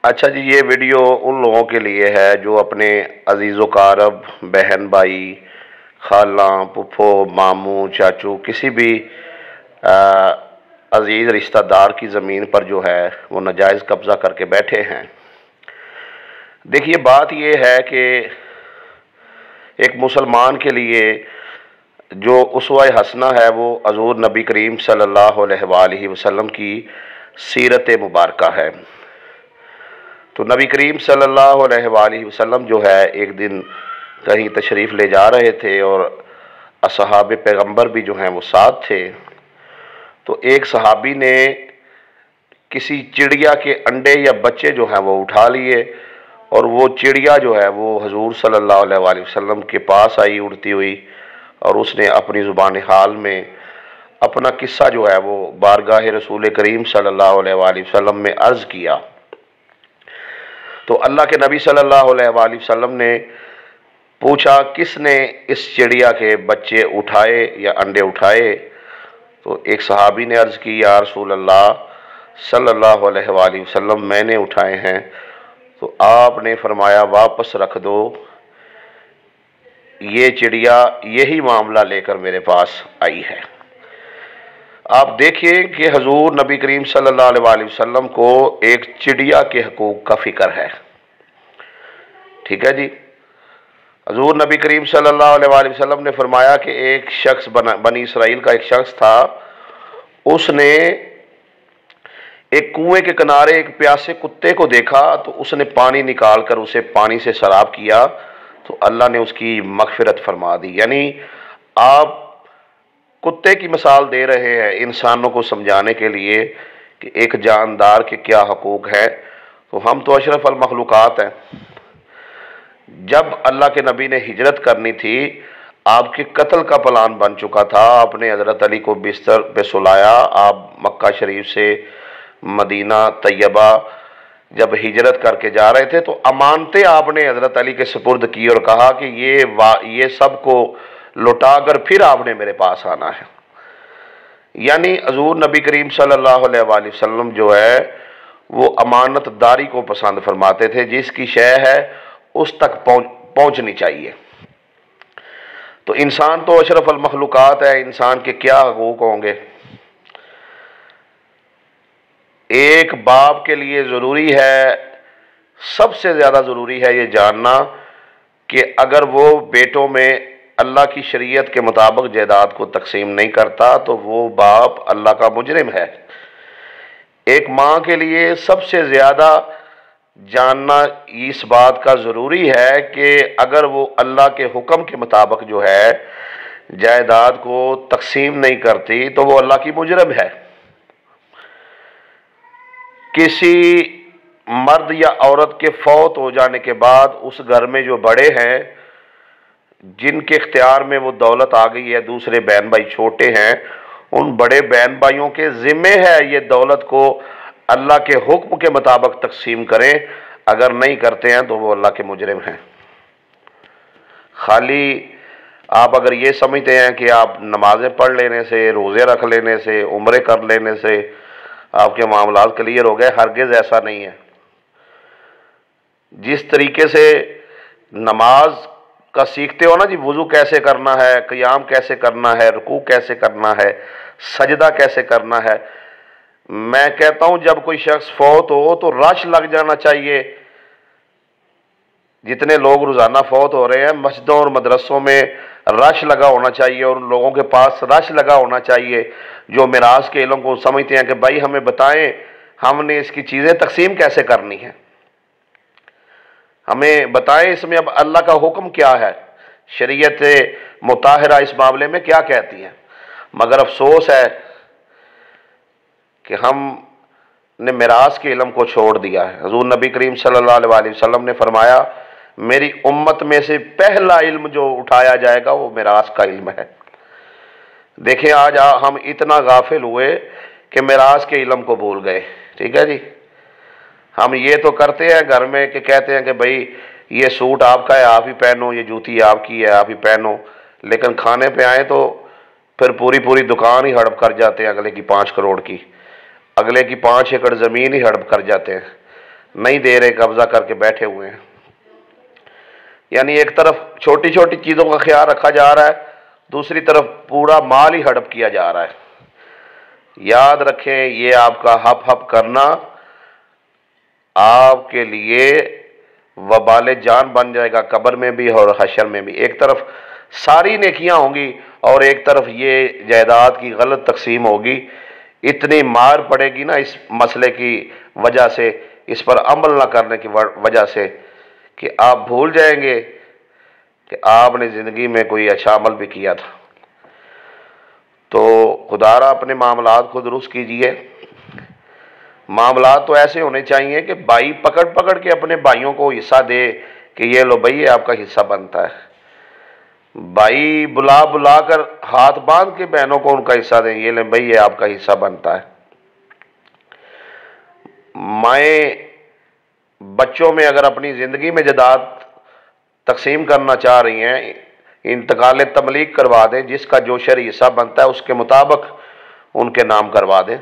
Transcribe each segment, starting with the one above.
اچھا جی، یہ ویڈیو ان لوگوں کے لیے ہے جو اپنے عزیز و اقارب، بہن بھائی، خالاں، پھپھو، ماموں، چاچو، کسی بھی عزیز رشتہ دار کی زمین پر جو ہے وہ ناجائز قبضہ کر کے بیٹھے ہیں۔ دیکھیے، بات یہ ہے کہ ایک مسلمان کے لیے جو اسوہ حسنہ ہے وہ حضور نبی کریم صلی اللہ علیہ وآلہ وسلم کی سیرت مبارکہ ہے۔ تو نبی کریم صلی اللہ علیہ وآلہ وسلم جو ہے ایک دن کہیں تشریف لے جا رہے تھے اور اصحاب پیغمبر بھی جو ہیں وہ ساتھ تھے۔ تو ایک صحابی نے کسی چڑیا کے انڈے یا بچے جو ہیں وہ اٹھا لیے، اور وہ چڑیا جو ہے وہ حضور صلی اللہ علیہ وآلہ وسلم کے پاس آئی اڑتی ہوئی، اور اس نے اپنی زبان حال میں اپنا قصہ جو ہے وہ بارگاہ رسول کریم صلی اللہ علیہ وآلہ وسلم میں عرض کیا۔ تو اللہ کے نبی صلی اللہ علیہ وآلہ وسلم نے پوچھا، کس نے اس چڑیا کے بچے اٹھائے یا انڈے اٹھائے؟ تو ایک صحابی نے عرض کی، یا رسول اللہ صلی اللہ علیہ وآلہ وسلم، میں نے اٹھائے ہیں۔ تو آپ نے فرمایا، واپس رکھ دو، یہ چڑیا یہی معاملہ لے کر میرے پاس آئی ہے۔ آپ دیکھیں کہ حضور نبی کریم صلی اللہ علیہ وآلہ وسلم کو ایک چڑیا کے حقوق کا فکر ہے۔ ٹھیک ہے جی، حضور نبی کریم صلی اللہ علیہ وآلہ وسلم نے فرمایا کہ ایک شخص بنی اسرائیل کا ایک شخص تھا، اس نے ایک کنویں کے کنارے ایک پیاسے کتے کو دیکھا، تو اس نے پانی نکال کر اسے پانی سے سیراب کیا، تو اللہ نے اس کی مغفرت فرما دی۔ یعنی آپ کتے کی مثال دے رہے ہیں انسانوں کو سمجھانے کے لیے کہ ایک جاندار کے کیا حقوق ہے۔ تو ہم تو اشرف المخلوقات ہیں۔ جب اللہ کے نبی نے ہجرت کرنی تھی، آپ کے قتل کا پلان بن چکا تھا، آپ نے حضرت علی کو بستر پہ سلایا، آپ مکہ شریف سے مدینہ طیبہ جب ہجرت کر کے جا رہے تھے، تو امانتیں آپ نے حضرت علی کے سپرد کی اور کہا کہ یہ سب کو لوٹا کر پھر آپ نے میرے پاس آنا ہے۔ یعنی حضور نبی کریم صلی اللہ علیہ وآلہ وسلم جو ہے وہ امانت داری کو پسند فرماتے تھے، جس کی شے ہے اس تک پہنچنی چاہیے۔ تو انسان تو اشرف المخلوقات ہے، انسان کے کیا حقوق ہوں گے؟ ایک باپ کے لیے ضروری ہے، سب سے زیادہ ضروری ہے یہ جاننا کہ اگر وہ بیٹوں میں اللہ کی شریعت کے مطابق جائیداد کو تقسیم نہیں کرتا تو وہ باپ اللہ کا مجرم ہے۔ ایک ماں کے لیے سب سے زیادہ جاننا اس بات کا ضروری ہے کہ اگر وہ اللہ کے حکم کے مطابق جو ہے جائیداد کو تقسیم نہیں کرتی تو وہ اللہ کی مجرم ہے۔ کسی مرد یا عورت کے فوت ہو جانے کے بعد اس گھر میں جو بڑے ہیں، جن کے اختیار میں وہ دولت آ گئی ہے، دوسرے بہن بھائی چھوٹے ہیں، ان بڑے بہن بھائیوں کے ذمے ہے یہ دولت کو اللہ کے حکم کے مطابق تقسیم کریں۔ اگر نہیں کرتے ہیں تو وہ اللہ کے مجرم ہیں۔ خالی آپ اگر یہ سمجھتے ہیں کہ آپ نمازیں پڑھ لینے سے، روزے رکھ لینے سے، عمرے کر لینے سے آپ کے معاملات کلیئر ہو گئے، ہرگز ایسا نہیں ہے۔ جس طریقے سے نماز کا سیکھتے ہو نا جی، وضو کیسے کرنا ہے، قیام کیسے کرنا ہے، رکوع کیسے کرنا ہے، سجدہ کیسے کرنا ہے، میں کہتا ہوں جب کوئی شخص فوت ہو تو رش لگ جانا چاہیے۔ جتنے لوگ روزانہ فوت ہو رہے ہیں، مسجدوں اور مدرسوں میں رش لگا ہونا چاہیے، اور لوگوں کے پاس رش لگا ہونا چاہیے جو میراث کے علم کو سمجھتے ہیں کہ بھائی ہمیں بتائیں ہم نے اس کی چیزیں تقسیم کیسے کرنی ہیں، ہمیں بتائیں اس میں اب اللہ کا حکم کیا ہے، شریعت مطہرہ اس معاملے میں کیا کہتی ہے۔ مگر افسوس ہے کہ ہم نے میراث کے علم کو چھوڑ دیا ہے۔ حضور نبی کریم صلی اللہ علیہ وآلہ وسلم نے فرمایا، میری امت میں سے پہلا علم جو اٹھایا جائے گا وہ میراث کا علم ہے۔ دیکھیں آج ہم اتنا غافل ہوئے کہ میراث کے علم کو بھول گئے۔ ٹھیک ہے جی، ہم یہ تو کرتے ہیں گھر میں کہ کہتے ہیں کہ بھائی یہ سوٹ آپ کا ہے آپ ہی پہنو، یہ جوتی آپ کی ہے آپ ہی پہنو، لیکن کھانے پہ آئیں تو پھر پوری دکان ہی ہڑپ کر جاتے ہیں، اگلے کی 5 کروڑ کی، اگلے کی 5 ایکڑ زمین ہی ہڑپ کر جاتے ہیں۔ نہیں دے رہے، قبضہ کر کے بیٹھے ہوئے ہیں۔ یعنی ایک طرف چھوٹی چھوٹی چیزوں کا خیال رکھا جا رہا ہے، دوسری طرف پورا مال ہی ہڑپ کیا جا رہا ہے۔ یاد رکھیں، یہ آپ کا ہپ ہپ کرنا آپ کے لیے وبال جان بن جائے گا، قبر میں بھی اور حشر میں بھی۔ ایک طرف ساری نیکیاں ہوں گی اور ایک طرف یہ جائیداد کی غلط تقسیم ہوگی۔ اتنی مار پڑے گی نا اس مسئلے کی وجہ سے، اس پر عمل نہ کرنے کی وجہ سے، کہ آپ بھول جائیں گے کہ آپ نے زندگی میں کوئی اچھا عمل بھی کیا تھا۔ تو خدا را اپنے معاملات کو درست کیجئے۔ معاملات تو ایسے ہونے چاہیے کہ بھائی پکڑ پکڑ کے اپنے بھائیوں کو حصہ دے کہ یہ لو بھائی، یہ آپ کا حصہ بنتا ہے۔ بھائی بلا بلا کر ہاتھ باندھ کے بہنوں کو ان کا حصہ دیں، یہ لیں بھائی، یہ آپ کا حصہ بنتا ہے۔ مائیں بچوں میں اگر اپنی زندگی میں جائیداد تقسیم کرنا چاہ رہی ہیں، انتقال تملیک کروا دیں، جس کا جو شرعی حصہ بنتا ہے اس کے مطابق ان کے نام کروا دیں۔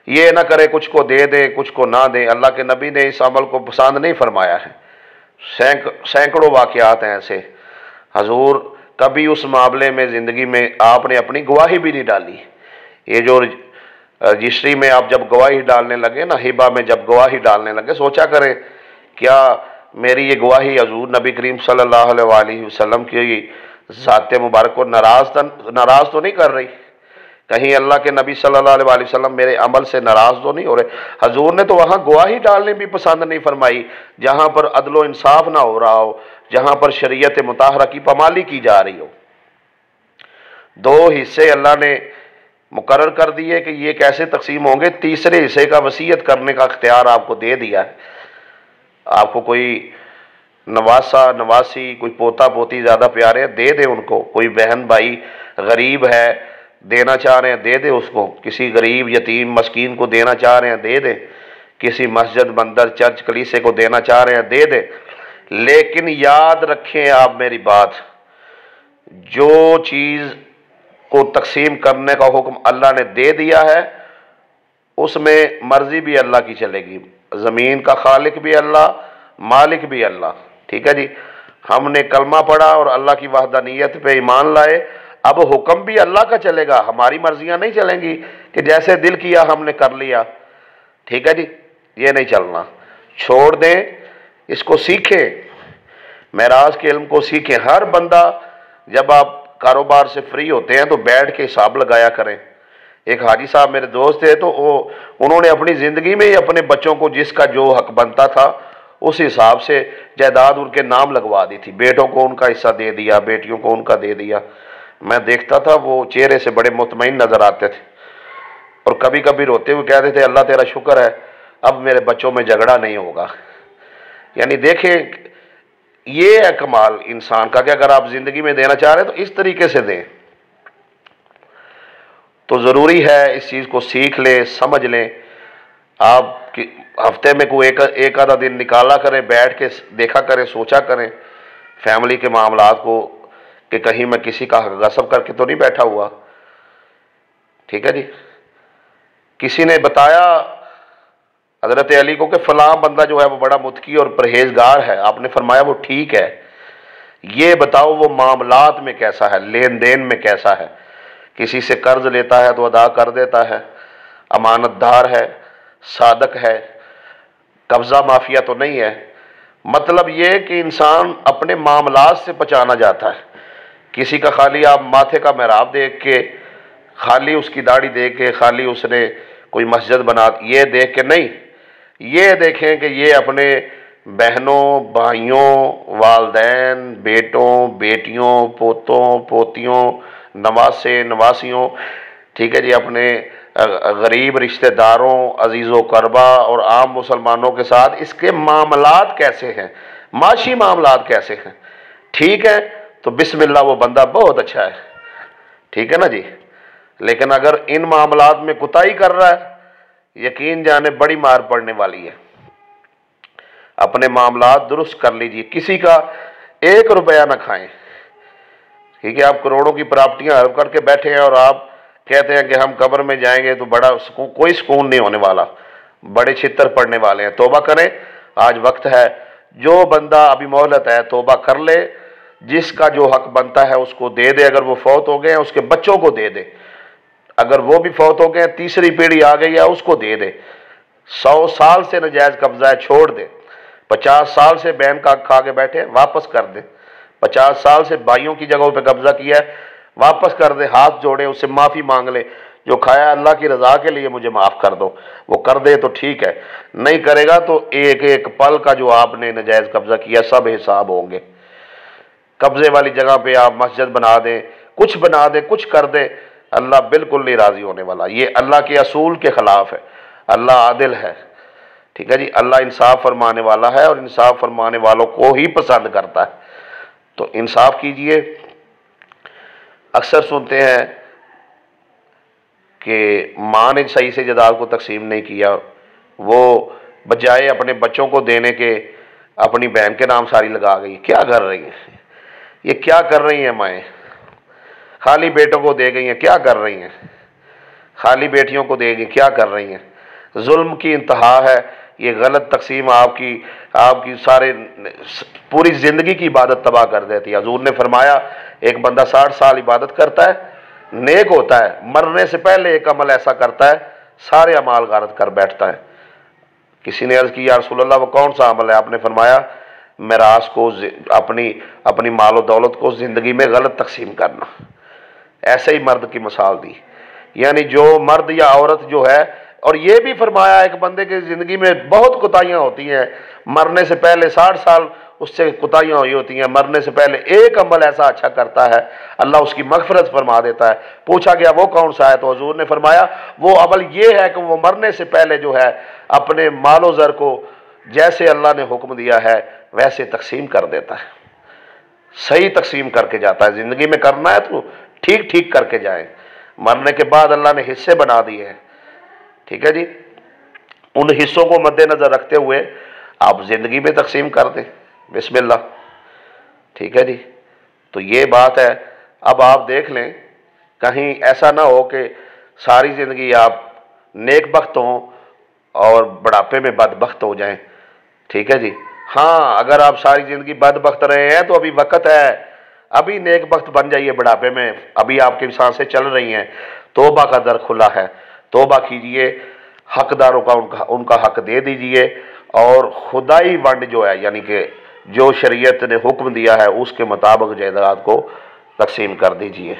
یہ نہ کرے کچھ کو دے دیں کچھ کو نہ دیں۔ اللہ کے نبی نے اس عمل کو پسند نہیں فرمایا ہے۔ سینکڑوں واقعات ہیں ایسے۔ حضور کبھی اس معاملے میں زندگی میں آپ نے اپنی گواہی بھی نہیں ڈالی۔ یہ جو رجسٹری میں آپ جب گواہی ڈالنے لگے نا، ہبہ میں جب گواہی ڈالنے لگے، سوچا کریں کیا میری یہ گواہی حضور نبی کریم صلی اللہ علیہ وآلہ وسلم کی ذات مبارک کو ناراض تو نہیں کر رہی؟ کہیں اللہ کے نبی صلی اللہ علیہ وآلہ وسلم میرے عمل سے ناراض تو نہیں ہو رہے؟ حضور نے تو وہاں گواہی ڈالنے بھی پسند نہیں فرمائی، جہاں پر عدل و انصاف نہ ہو رہا ہو، جہاں پر شریعت مطہرہ کی پامالی کی جا رہی ہو۔ دو حصے اللہ نے مقرر کر دیے کہ یہ کیسے تقسیم ہوں گے، تیسرے حصے کا وصیت کرنے کا اختیار آپ کو دے دیا ہے۔ آپ کو کوئی نواسا نواسی، کوئی پوتا پوتی زیادہ پیارے ہیں، دے دیں ان کو۔ کوئی بہن بھائی غریب ہے، دینا چاہ رہے ہیں، دے دیں اس کو۔ کسی غریب یتیم مسکین کو دینا چاہ رہے ہیں، دے دیں۔ کسی مسجد مندر چرچ کلیسے کو دینا چاہ رہے ہیں، دے دیں۔ لیکن یاد رکھیں آپ میری بات، جو چیز کو تقسیم کرنے کا حکم اللہ نے دے دیا ہے اس میں مرضی بھی اللہ کی چلے گی۔ زمین کا خالق بھی اللہ، مالک بھی اللہ۔ ٹھیک ہے جی، ہم نے کلمہ پڑھا اور اللہ کی وحدانیت پہ ایمان لائے، اب حکم بھی اللہ کا چلے گا، ہماری مرضیاں نہیں چلیں گی کہ جیسے دل کیا ہم نے کر لیا۔ ٹھیک ہے جی، یہ نہیں چلنا، چھوڑ دیں اس کو، سیکھیں، معراج کے علم کو سیکھیں۔ ہر بندہ جب آپ کاروبار سے فری ہوتے ہیں تو بیٹھ کے حساب لگایا کریں۔ ایک حاجی صاحب میرے دوست تھے، تو انہوں نے اپنی زندگی میں ہی اپنے بچوں کو جس کا جو حق بنتا تھا اس حساب سے جائیداد ان کے نام لگوا دی تھی۔ بیٹوں کو ان کا حصہ دے دیا، بیٹیوں کو ان کا دے دیا۔ میں دیکھتا تھا وہ چہرے سے بڑے مطمئن نظر آتے تھے، اور کبھی کبھی روتے ہوئے کہتے تھے اللہ تیرا شکر ہے اب میرے بچوں میں جھگڑا نہیں ہوگا۔ یعنی دیکھیں یہ ہے کمال انسان کا کہ اگر آپ زندگی میں دینا چاہ رہے ہیں تو اس طریقے سے دیں۔ تو ضروری ہے اس چیز کو سیکھ لیں، سمجھ لیں۔ آپ ہفتے میں کوئی ایک آدھا دن نکالا کریں، بیٹھ کے دیکھا کریں، سوچا کریں فیملی کے معاملات کو کہ کہیں میں کسی کا حق غصب کر کے تو نہیں بیٹھا ہوا۔ ٹھیک ہے جی، کسی نے بتایا حضرت علی کو کہ فلاں بندہ جو ہے وہ بڑا متقی اور پرہیزگار ہے، آپ نے فرمایا وہ ٹھیک ہے، یہ بتاؤ وہ معاملات میں کیسا ہے، لین دین میں کیسا ہے؟ کسی سے قرض لیتا ہے تو ادا کر دیتا ہے، امانت دار ہے، صادق ہے، قبضہ مافیا تو نہیں ہے۔ مطلب یہ کہ انسان اپنے معاملات سے بچانا جاتا ہے۔ کسی کا خالی آپ ماتھے کا محراب دیکھ کے، خالی اس کی داڑھی دیکھ کے، خالی اس نے کوئی مسجد بنا، یہ دیکھ کے نہیں، یہ دیکھیں کہ یہ اپنے بہنوں، بھائیوں، والدین، بیٹوں، بیٹیوں، پوتوں، پوتیوں، نواسے، نواسیوں، ٹھیک ہے جی، اپنے غریب رشتہ داروں، عزیز و قربا اور عام مسلمانوں کے ساتھ اس کے معاملات کیسے ہیں، معاشی معاملات کیسے ہیں۔ ٹھیک ہے تو بسم اللہ وہ بندہ بہت اچھا ہے، ٹھیک ہے نا جی۔ لیکن اگر ان معاملات میں کوتاہی کر رہا ہے، یقین جانے بڑی مار پڑنے والی ہے۔ اپنے معاملات درست کر لیجئے، کسی کا 1 روپیہ نہ کھائیں۔ ٹھیک ہے، آپ کروڑوں کی پراپرٹیاں ہڑپ کر کے بیٹھے ہیں اور آپ کہتے ہیں کہ ہم قبر میں جائیں گے تو بڑا سکون، کوئی سکون نہیں ہونے والا۔ بڑے چھتر پڑنے والے ہیں، توبہ کریں، آج وقت ہے۔ جو بندہ ابھی مہلت ہے توبہ کر لے، جس کا جو حق بنتا ہے اس کو دے دے، اگر وہ فوت ہو گئے ہیں اس کے بچوں کو دے دے، اگر وہ بھی فوت ہو گئے ہیں تیسری پیڑھی آ گئی ہے اس کو دے دے۔ 100 سال سے نجائز قبضہ ہے چھوڑ دے، 50 سال سے بہن کا کھا کے بیٹھے واپس کر دے، 50 سال سے بھائیوں کی جگہوں پہ قبضہ کیا ہے واپس کر دے، ہاتھ جوڑے اس سے معافی مانگ لے، جو کھایا اللہ کی رضا کے لیے مجھے معاف کر دو، وہ کر دے تو ٹھیک ہے، نہیں کرے گا تو ایک ایک پل کا جو آپ نے نجائز قبضہ کیا سب حساب ہوں گے۔ قبضے والی جگہ پہ آپ مسجد بنا دیں، کچھ بنا دیں، کچھ کر دیں، اللہ بالکل نہیں راضی ہونے والا، یہ اللہ کے اصول کے خلاف ہے۔ اللہ عادل ہے، ٹھیک ہے جی، اللہ انصاف فرمانے والا ہے اور انصاف فرمانے والوں کو ہی پسند کرتا ہے، تو انصاف کیجئے۔ اکثر سنتے ہیں کہ ماں نے صحیح سے جائیداد کو تقسیم نہیں کیا، وہ بجائے اپنے بچوں کو دینے کے اپنی بہن کے نام ساری لگا گئی۔ کیا کر رہی ہیں یہ، کیا کر رہی ہیں مائیں؟ خالی بیٹوں کو دے گئی ہیں، کیا کر رہی ہیں؟ خالی بیٹیوں کو دے گئی، کیا کر رہی ہیں؟ ظلم کی انتہا ہے یہ غلط تقسیم، آپ کی سارے پوری زندگی کی عبادت تباہ کر دیتی ہے۔ حضور نے فرمایا ایک بندہ 60 سال عبادت کرتا ہے نیک ہوتا ہے، مرنے سے پہلے ایک عمل ایسا کرتا ہے سارے اعمال غارت کر بیٹھتا ہے۔ کسی نے عرض کی یا رسول اللہ وہ کون سا عمل ہے؟ آپ نے فرمایا میراث کو، اپنی مال و دولت کو زندگی میں غلط تقسیم کرنا۔ ایسے ہی مرد کی مثال دی، یعنی جو مرد یا عورت جو ہے، اور یہ بھی فرمایا ایک بندے کی زندگی میں بہت کوتاہیاں ہوتی ہیں، مرنے سے پہلے 60 سال اس سے کوتاہیاں ہوئی ہوتی ہیں، مرنے سے پہلے ایک عمل ایسا اچھا کرتا ہے اللہ اس کی مغفرت فرما دیتا ہے۔ پوچھا گیا وہ کون سا ہے؟ تو حضور نے فرمایا وہ عمل یہ ہے کہ وہ مرنے سے پہلے جو ہے اپنے مال و زر کو جیسے اللہ نے حکم دیا ہے ویسے تقسیم کر دیتا ہے، صحیح تقسیم کر کے جاتا ہے۔ زندگی میں کرنا ہے تو ٹھیک ٹھیک کر کے جائیں، مرنے کے بعد اللہ نے حصے بنا دیے ہیں، ٹھیک ہے جی، ان حصوں کو مد نظر رکھتے ہوئے آپ زندگی میں تقسیم کر دیں، بسم اللہ، ٹھیک ہے جی۔ تو یہ بات ہے۔ اب آپ دیکھ لیں کہیں ایسا نہ ہو کہ ساری زندگی آپ نیک بخت ہوں اور بڑھاپے میں بدبخت ہو جائیں، ٹھیک ہے جی۔ ہاں اگر آپ ساری زندگی بدبخت رہے ہیں تو ابھی وقت ہے، ابھی نیک بخت بن جائیے بڑھاپے میں، ابھی آپ کی سانسیں چل رہی ہیں، توبہ کا در کھلا ہے، توبہ کیجئے، حقداروں کا ان کا حق دے دیجئے، اور خدائی ونڈ جو ہے یعنی کہ جو شریعت نے حکم دیا ہے اس کے مطابق جائیداد کو تقسیم کر دیجئے۔